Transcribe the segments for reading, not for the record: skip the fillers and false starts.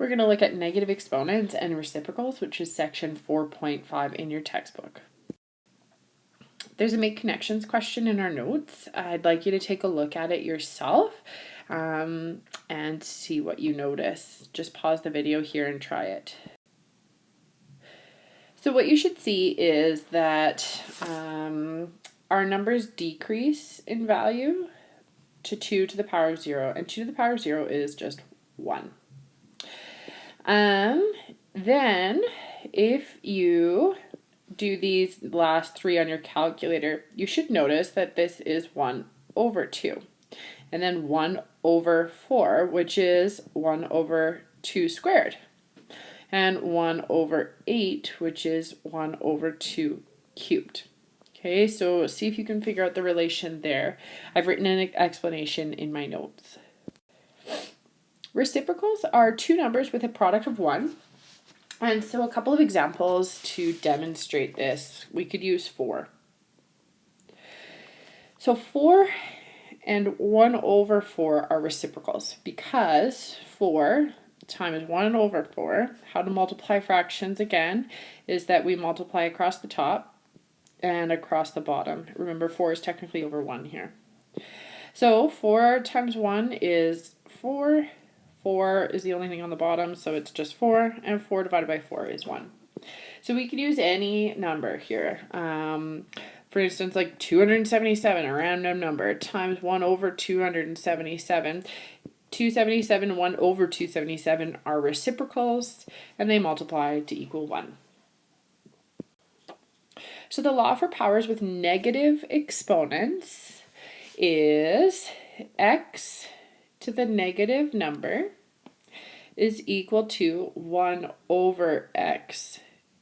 We're going to look at negative exponents and reciprocals, which is section 4.5 in your textbook. There's a make connections question in our notes. I'd like you to take a look at it yourself and see what you notice. Just pause the video here and try it. So what you should see is that our numbers decrease in value to 2 to the power of 0, and 2 to the power of 0 is just 1. Then if you do these last 3 on your calculator, you should notice that this is 1 over 2. And then 1 over 4, which is 1 over 2 squared. And 1 over 8, which is 1 over 2 cubed. Okay, so see if you can figure out the relation there. I've written an explanation in my notes. Reciprocals are two numbers with a product of 1. And so a couple of examples to demonstrate this. We could use 4. So 4 and 1 over 4 are reciprocals because 4 times 1 over 4, how to multiply fractions again, is that we multiply across the top and across the bottom. Remember, 4 is technically over 1 here. So 4 times 1 is 4. 4 is the only thing on the bottom, so it's just 4, and 4 divided by 4 is 1. So we could use any number here. For instance, like 277, a random number, times 1 over 277. 277, 1 over 277 are reciprocals, and they multiply to equal 1. So the law for powers with negative exponents is x to the negative number is equal to 1 over x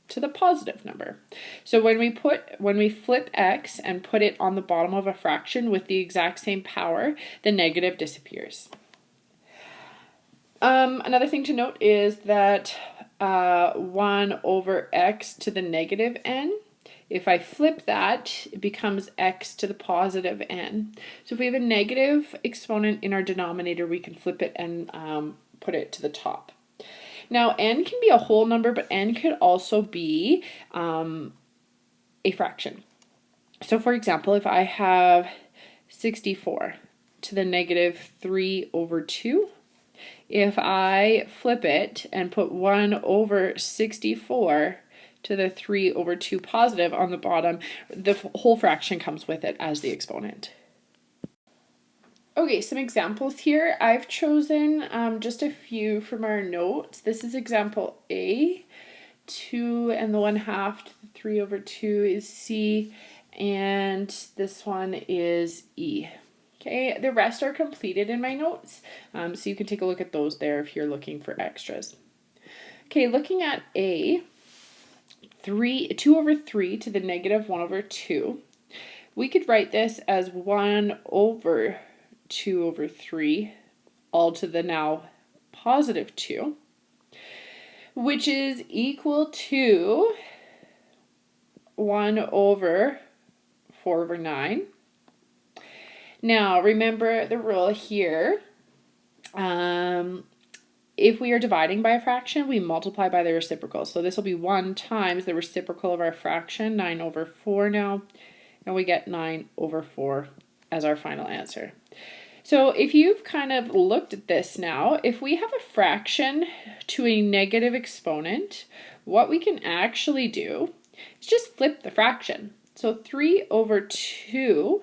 to the positive number. So when we flip x and put it on the bottom of a fraction with the exact same power, the negative disappears. Another thing to note is that 1 over x to the negative n, if I flip that, it becomes x to the positive n. So if we have a negative exponent in our denominator, we can flip it and put it to the top. Now, n can be a whole number, but n could also be a fraction. So for example, if I have 64 to the negative 3 over 2, if I flip it and put 1 over 64 to the 3 over 2 positive on the bottom, the whole fraction comes with it as the exponent. Okay, some examples here. I've chosen just a few from our notes. This is example A. 2 and the 1/2 to the 3 over 2 is C, and this one is E. Okay, the rest are completed in my notes, so you can take a look at those there if you're looking for extras. Okay, looking at A, 2 over 3 to the negative 1 over 2. We could write this as 1 over 2 over 3, all to the now positive 2, which is equal to 1 over 4 over 9. Now, remember the rule here. If we are dividing by a fraction, we multiply by the reciprocal. So this will be 1 times the reciprocal of our fraction, 9 over 4 now, and we get 9 over 4 as our final answer. So if you've kind of looked at this now, if we have a fraction to a negative exponent, what we can actually do is just flip the fraction. So 3 over 2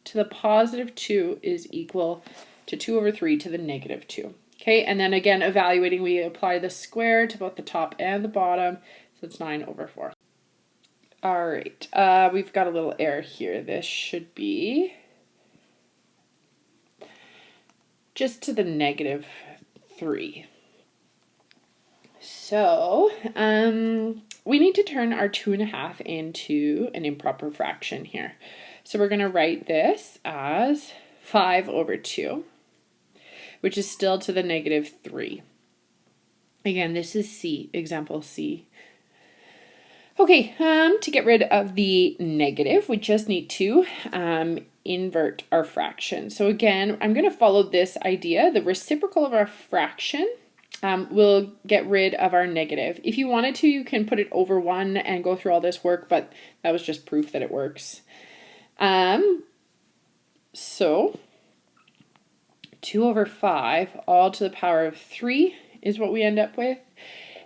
to the positive 2 is equal to 2 over 3 to the negative 2. Okay, and then again, evaluating, we apply the square to both the top and the bottom, so it's 9 over 4. All right, we've got a little error here. This should be just to the negative 3. So, we need to turn our 2.5 into an improper fraction here. So we're going to write this as 5 over 2. Which is still to the negative 3. Again, this is C, example C. Okay, to get rid of the negative, we just need to invert our fraction. So again, I'm going to follow this idea. The reciprocal of our fraction we'll get rid of our negative. If you wanted to, you can put it over 1 and go through all this work, but that was just proof that it works. So 2 over 5 all to the power of 3 is what we end up with.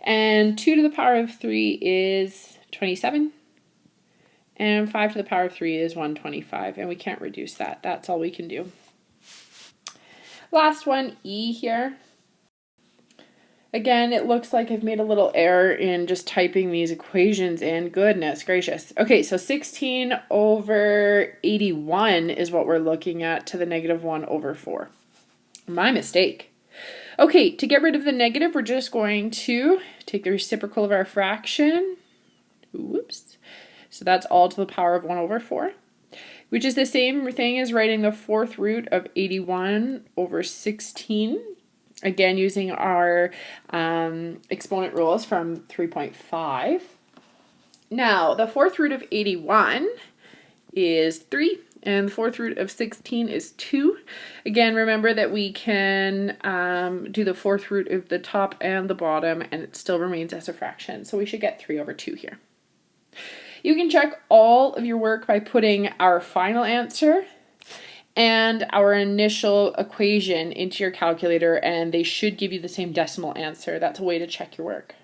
And 2 to the power of 3 is 27. And 5 to the power of 3 is 125. And we can't reduce that. That's all we can do. Last one, E here. Again, it looks like I've made a little error in just typing these equations in. Goodness gracious. Okay, so 16 over 81 is what we're looking at to the negative 1 over 4. My mistake. Okay, to get rid of the negative, we're just going to take the reciprocal of our fraction. Whoops. So that's all to the power of 1 over 4, which is the same thing as writing the 4th root of 81 over 16. Again, using our exponent rules from 3.5. Now, the 4th root of 81 is 3, and the 4th root of 16 is 2. Again, remember that we can do the 4th root of the top and the bottom, and it still remains as a fraction. So we should get 3 over 2 here. You can check all of your work by putting our final answer and our initial equation into your calculator, and they should give you the same decimal answer. That's a way to check your work.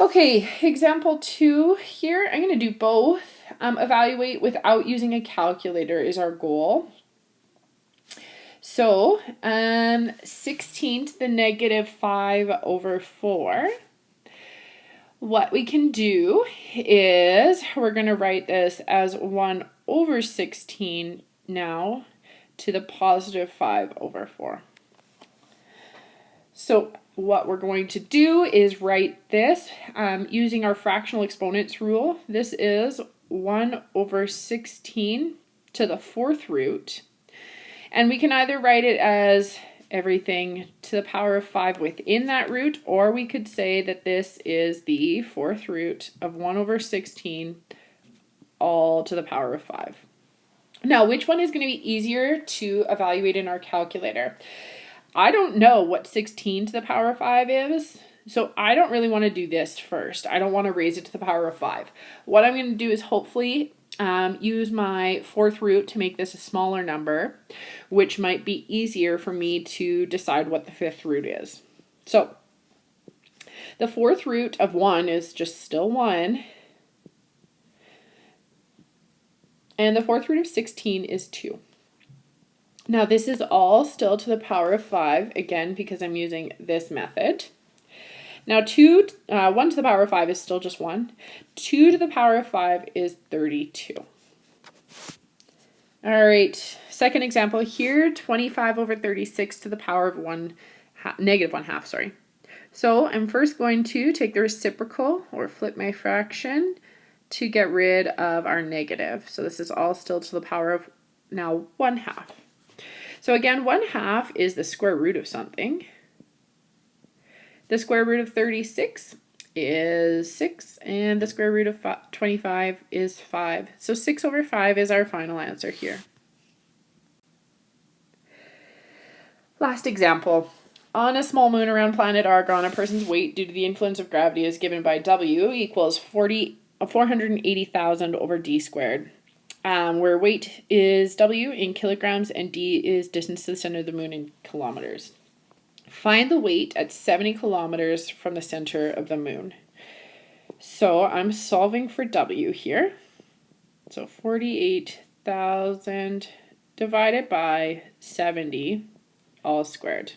Okay, example 2 here. I'm going to do both. Evaluate without using a calculator is our goal. So 16 to the negative 5 over 4. What we can do is we're going to write this as 1 over 16 now to the positive 5 over 4. So what we're going to do is write this using our fractional exponents rule. This is 1 over 16 to the 4th root. And we can either write it as everything to the power of 5 within that root, or we could say that this is the 4th root of 1 over 16 all to the power of 5. Now, which one is going to be easier to evaluate in our calculator? I don't know what 16 to the power of 5 is, so I don't really want to do this first. I don't want to raise it to the power of 5. What I'm going to do is hopefully use my 4th root to make this a smaller number, which might be easier for me to decide what the 5th root is. So the 4th root of 1 is just still 1. And the 4th root of 16 is 2. Now this is all still to the power of 5, again, because I'm using this method. Now 1 to the power of 5 is still just 1. 2 to the power of 5 is 32. All right, second example here, 25 over 36 to the power of negative 1/2, sorry. So I'm first going to take the reciprocal, or flip my fraction, to get rid of our negative. So this is all still to the power of now 1/2. So again, 1/2 is the square root of something. The square root of 36 is 6, and the square root of 25 is 5. So 6 over 5 is our final answer here. Last example. On a small moon around planet Argon, a person's weight due to the influence of gravity is given by W equals 480,000 over D squared. Where weight is W in kilograms and D is distance to the center of the moon in kilometers. Find the weight at 70 kilometers from the center of the moon. So I'm solving for W here. So 48,000 divided by 70 all squared.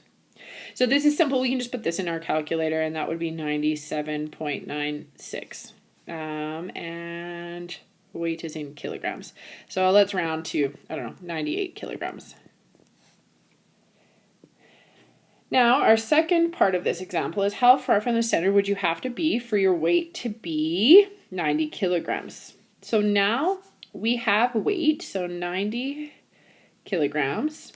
So this is simple. We can just put this in our calculator, and that would be 97.96. And weight is in kilograms. So let's round to, 98 kilograms. Now, our second part of this example is how far from the center would you have to be for your weight to be 90 kilograms? So now we have weight, so 90 kilograms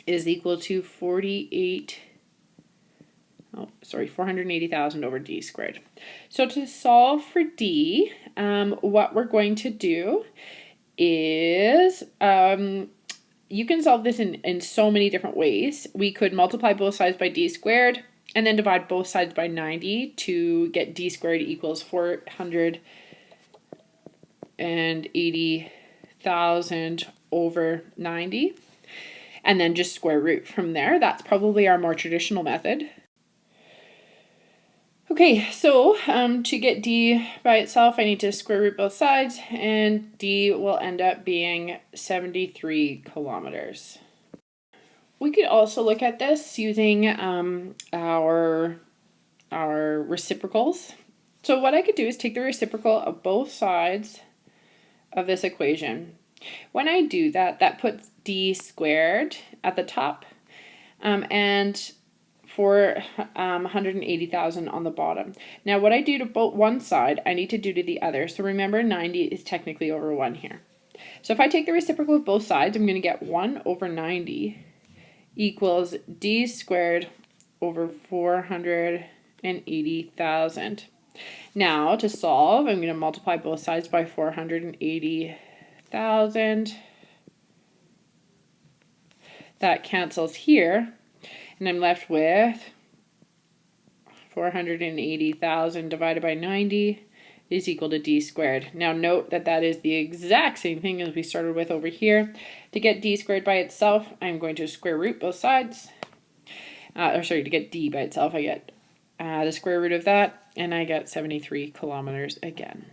is equal to 480,000 over D squared. So to solve for D, what we're going to do is you can solve this in so many different ways. We could multiply both sides by d squared and then divide both sides by 90 to get d squared equals 480,000 over 90. And then just square root from there. That's probably our more traditional method. Okay, so to get d by itself, I need to square root both sides, and d will end up being 73 kilometers. We could also look at this using our reciprocals. So what I could do is take the reciprocal of both sides of this equation. When I do that, that puts d squared at the top and for 180,000 on the bottom. Now what I do to both one side, I need to do to the other. So remember 90 is technically over 1 here. So if I take the reciprocal of both sides, I'm going to get 1 over 90 equals d squared over 480,000. Now to solve, I'm going to multiply both sides by 480,000. That cancels here, and I'm left with 480,000 divided by 90 is equal to d squared. Now note that that is the exact same thing as we started with over here. To get d squared by itself, I'm going to square root both sides. To get d by itself, I get the square root of that, and I get 73 kilometers again.